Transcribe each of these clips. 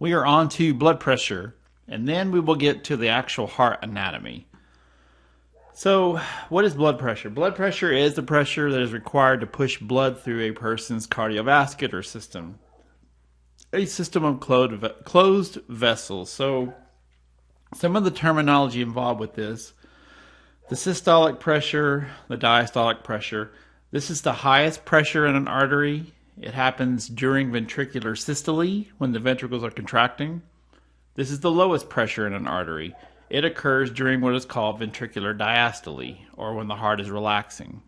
we are on to blood pressure, and then we will get to the actual heart anatomy. So, what is blood pressure? Blood pressure is the pressure that is required to push blood through a person's cardiovascular system, a system of closed vessels. So, some of the terminology involved with this: the systolic pressure, the diastolic pressure. This is the highest pressure in an artery. It happens during ventricular systole when the ventricles are contracting. This is the lowest pressure in an artery. It occurs during what is called ventricular diastole, or when the heart is relaxing.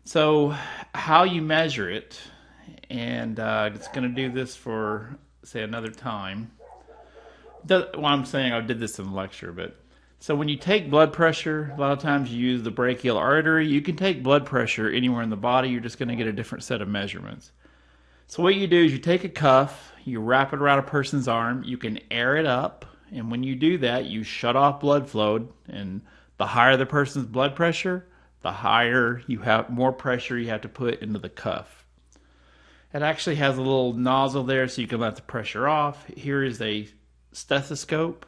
So, how you measure it, and it's going to do this for, say, another time. I'm saying I did this in the lecture, but so when you take blood pressure, a lot of times you use the brachial artery. You can take blood pressure anywhere in the body. You're just going to get a different set of measurements. So what you do is you take a cuff, you wrap it around a person's arm, you can air it up, and when you do that, you shut off blood flow, and the higher the person's blood pressure, the higher you have, more pressure you have to put into the cuff. It actually has a little nozzle there so you can let the pressure off. Here is a stethoscope.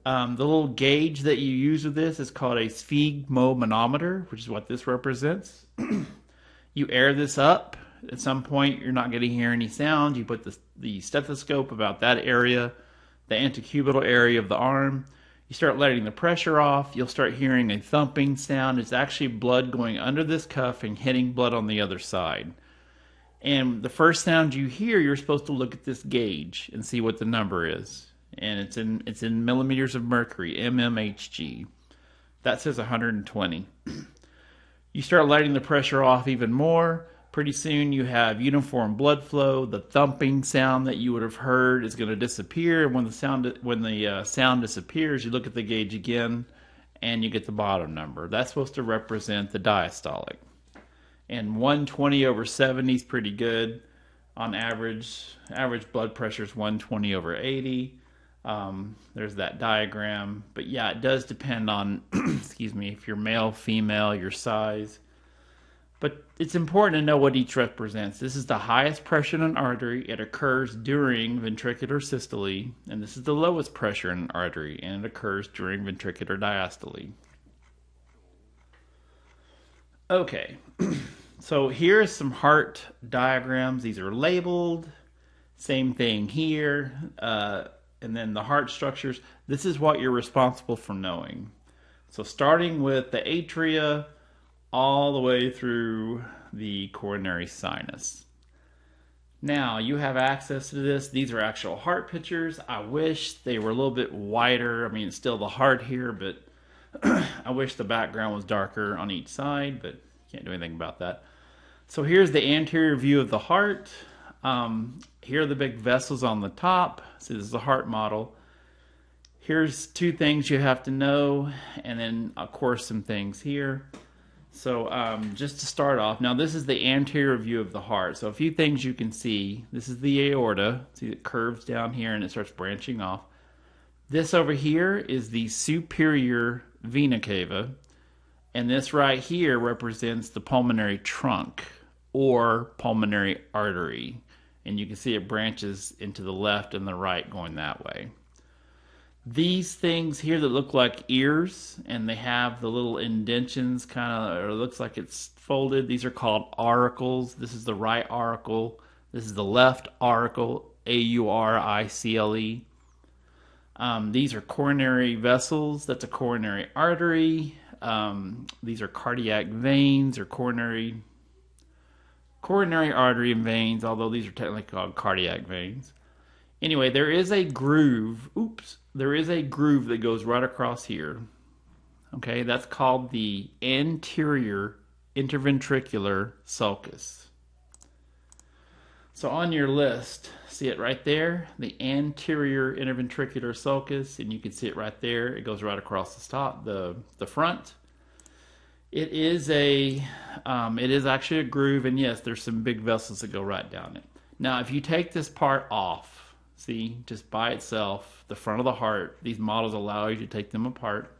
The little gauge that you use with this is called a sphygmomanometer, which is what this represents. You air this up. At some point, you're not going to hear any sound. You put the stethoscope about that area, the antecubital area of the arm. You start letting the pressure off. You'll start hearing a thumping sound. It's actually blood going under this cuff and hitting blood on the other side. And the first sound you hear, you're supposed to look at this gauge and see what the number is. And it's in millimeters of mercury, mmHg. That says 120. You start letting the pressure off even more. Pretty soon you have uniform blood flow. The thumping sound that you would have heard is going to disappear. When the sound disappears, you look at the gauge again, and you get the bottom number. That's supposed to represent the diastolic. And 120/70 is pretty good. On average blood pressure is 120/80. There's that diagram. But yeah, it does depend on, excuse me, if you're male, female, your size. But it's important to know what each represents. This is the highest pressure in an artery. It occurs during ventricular systole. And this is the lowest pressure in an artery. And it occurs during ventricular diastole. Okay. So here are some heart diagrams. These are labeled. Same thing here. And then the heart structures. This is what you're responsible for knowing. So starting with the atria all the way through the coronary sinus. Now you have access to this. These are actual heart pictures. I wish they were a little bit wider. I mean, it's still the heart here, but I wish the background was darker on each side, but can't do anything about that. So here's the anterior view of the heart. Here are the big vessels on the top. So this is the heart model. Here's two things you have to know, and then of course some things here. So just to start off, now this is the anterior view of the heart. So a few things you can see. This is the aorta. See, it curves down here and it starts branching off. This over here is the superior vena cava. And this right here represents the pulmonary trunk or pulmonary artery. And you can see it branches into the left and the right going that way. These things here that look like ears, and they have the little indentions kind of, or it looks like it's folded. These are called auricles. This is the right auricle. This is the left auricle, A-U-R-I-C-L-E. These are coronary vessels. That's a coronary artery. These are cardiac veins or coronary artery and veins, although these are technically called cardiac veins. Anyway, there is a groove. There is a groove that goes right across here. Okay, that's called the anterior interventricular sulcus. So on your list, see it right there, the anterior interventricular sulcus, and you can see it right there. It goes right across the top, the front. It is actually a groove, and yes, there's some big vessels that go right down it. Now, if you take this part off, see, just by itself, the front of the heart, these models allow you to take them apart.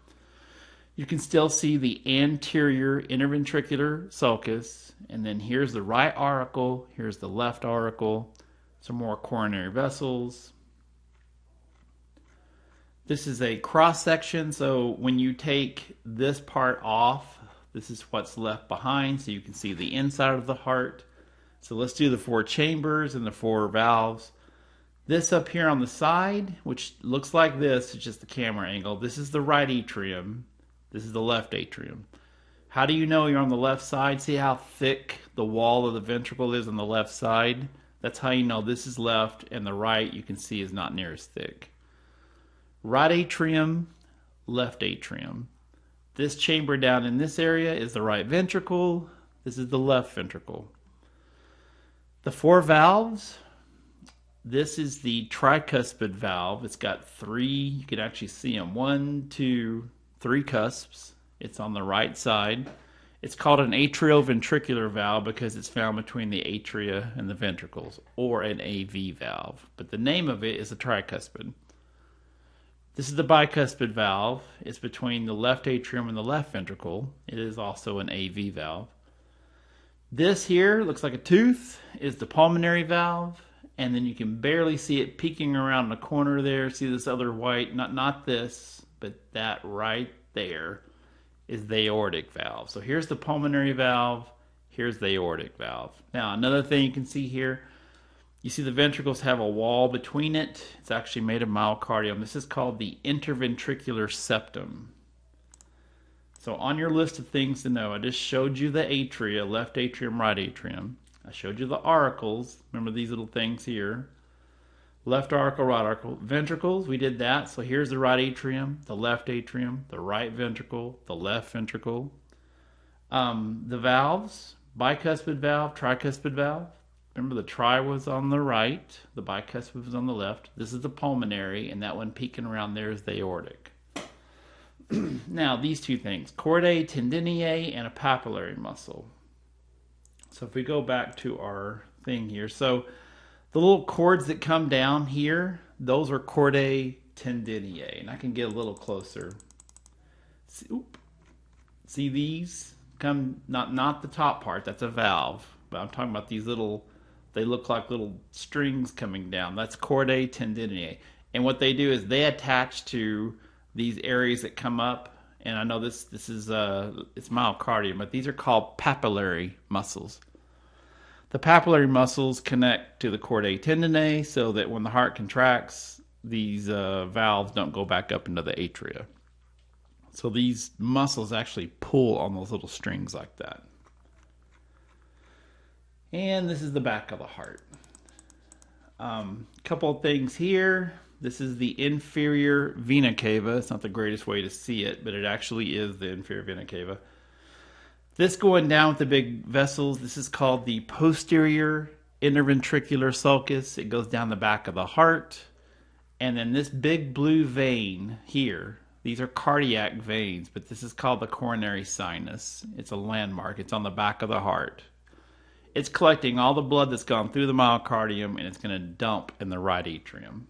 You can still see the anterior interventricular sulcus, and then here's the right auricle, here's the left auricle, some more coronary vessels. This is a cross section, so when you take this part off, this is what's left behind, so you can see the inside of the heart. So let's do the 4 chambers and the 4 valves. This up here on the side, which looks like this, it's just the camera angle. This is the right atrium. This is the left atrium. How do you know you're on the left side? See how thick the wall of the ventricle is on the left side? That's how you know this is left, and the right you can see is not near as thick. Right atrium, left atrium. This chamber down in this area is the right ventricle. This is the left ventricle. The 4 valves, this is the tricuspid valve. It's got 3, you can actually see them, 1, 2, 3 cusps. It's on the right side. It's called an atrioventricular valve because it's found between the atria and the ventricles, or an AV valve. But the name of it is a tricuspid. This is the bicuspid valve. It's between the left atrium and the left ventricle. It is also an AV valve. This here looks like a tooth, is the pulmonary valve, and then you can barely see it peeking around the corner there. See this other white, not this, but that right there is the aortic valve. So here's the pulmonary valve, here's the aortic valve. Now another thing you can see here, you see the ventricles have a wall between it. It's actually made of myocardium. This is called the interventricular septum. So on your list of things to know, I just showed you the atria, left atrium, right atrium. I showed you the auricles. Remember these little things here. Left auricle, right auricle. Ventricles, we did that. So here's the right atrium, the left atrium, the right ventricle, the left ventricle. The valves, bicuspid valve, tricuspid valve. Remember the tri was on the right, the bicuspid was on the left. This is the pulmonary, and that one peeking around there is the aortic. Now, these 2 things, chordae tendineae and a papillary muscle. So if we go back to our thing here, so the little cords that come down here, those are chordae tendineae, and I can get a little closer. See these? Come not the top part, that's a valve, but I'm talking about these little, they look like little strings coming down. That's chordae tendineae. And what they do is they attach to these areas that come up, and I know this is it's myocardium, but these are called papillary muscles. The papillary muscles connect to the chordae tendineae so that when the heart contracts, these valves don't go back up into the atria. So these muscles actually pull on those little strings like that. And this is the back of the heart. Couple of things here. This is the inferior vena cava. It's not the greatest way to see it, but it actually is the inferior vena cava. This going down with the big vessels, this is called the posterior interventricular sulcus. It goes down the back of the heart. And then this big blue vein here, these are cardiac veins, but this is called the coronary sinus. It's a landmark. It's on the back of the heart. It's collecting all the blood that's gone through the myocardium, and it's going to dump in the right atrium.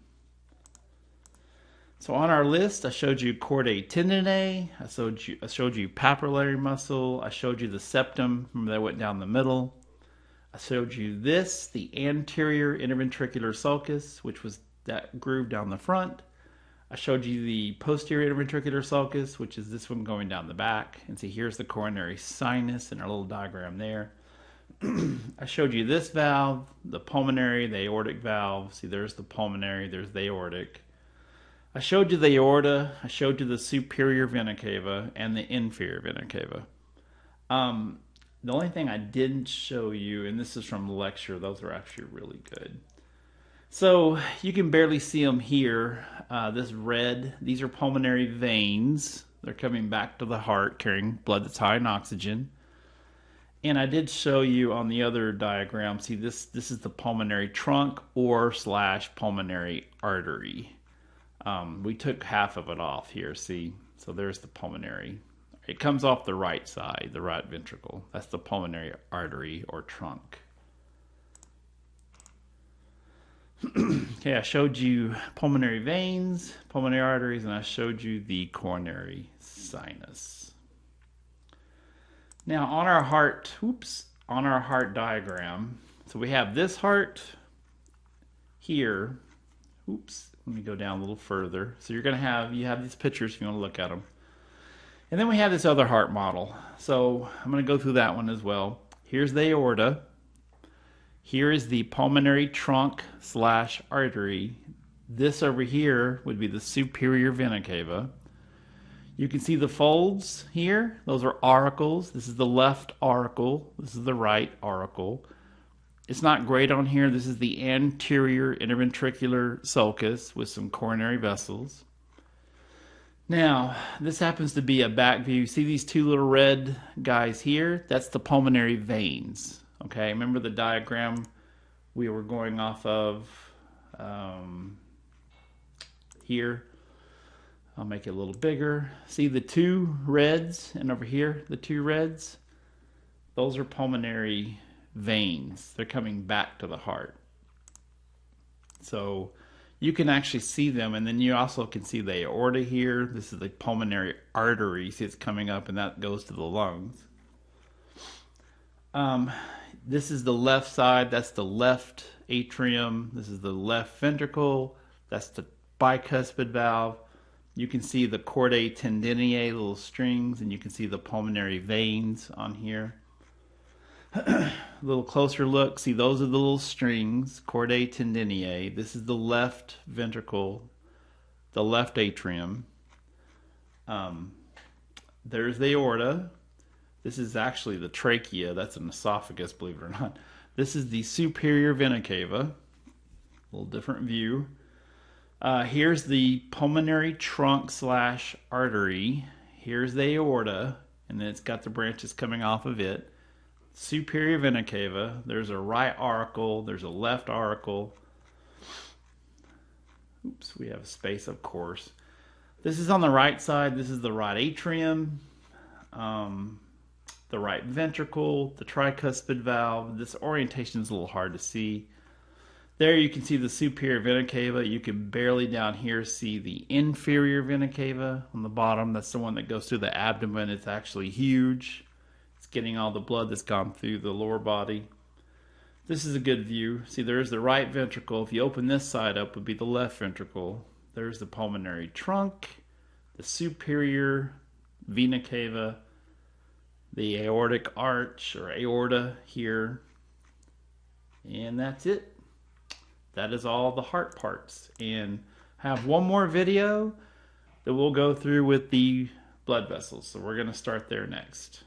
So on our list, I showed you chordae tendineae, I showed you papillary muscle, I showed you the septum, remember that went down the middle. I showed you this, the anterior interventricular sulcus, which was that groove down the front. I showed you the posterior interventricular sulcus, which is this one going down the back. And see, here's the coronary sinus in our little diagram there. I showed you this valve, the pulmonary, the aortic valve. See, there's the pulmonary, there's the aortic. I showed you the aorta, I showed you the superior vena cava and the inferior vena cava. The only thing I didn't show you, and this is from the lecture, those are actually really good. So you can barely see them here. This red, these are pulmonary veins. They're coming back to the heart, carrying blood that's high in oxygen. And I did show you on the other diagram, see this is the pulmonary trunk or / pulmonary artery. We took half of it off here, see? So there's the pulmonary. It comes off the right side, the right ventricle. That's the pulmonary artery or trunk. Okay, I showed you pulmonary veins, pulmonary arteries, and I showed you the coronary sinus. Now on our heart, on our heart diagram, so we have this heart here, Let me go down a little further. So you have these pictures if you want to look at them. And then we have this other heart model. So I'm going to go through that one as well. Here's the aorta. Here is the pulmonary trunk / artery. This over here would be the superior vena cava. You can see the folds here. Those are auricles. This is the left auricle. This is the right auricle. It's not great on here. This is the anterior interventricular sulcus with some coronary vessels. Now, this happens to be a back view. See these two little red guys here? That's the pulmonary veins. Okay, remember the diagram we were going off of here? I'll make it a little bigger. See the two reds, and over here, the two reds? Those are pulmonary veins. They're coming back to the heart. So you can actually see them, and then you also can see the aorta here. This is the pulmonary artery. See, it's coming up, and that goes to the lungs. This is the left side. That's the left atrium. This is the left ventricle. That's the bicuspid valve. You can see the chordae tendineae, little strings, and you can see the pulmonary veins on here. A little closer look. See, those are the little strings, chordae tendineae. This is the left ventricle, the left atrium. There's the aorta. This is actually the trachea. That's an esophagus, believe it or not. This is the superior vena cava. A little different view. Here's the pulmonary trunk / artery. Here's the aorta, and then it's got the branches coming off of it. Superior vena cava. There's a right auricle. There's a left auricle. Oops, we have a space, of course. This is on the right side. This is the right atrium, the right ventricle, the tricuspid valve. This orientation is a little hard to see. There you can see the superior vena cava. You can barely down here see the inferior vena cava on the bottom. That's the one that goes through the abdomen. It's actually huge. It's getting all the blood that's gone through the lower body. This is a good view. See, there's the right ventricle. If you open this side up, would be the left ventricle. There's the pulmonary trunk, the superior vena cava, the aortic arch or aorta here. And that's it. That is all the heart parts. And I have one more video that we'll go through with the blood vessels. So we're going to start there next.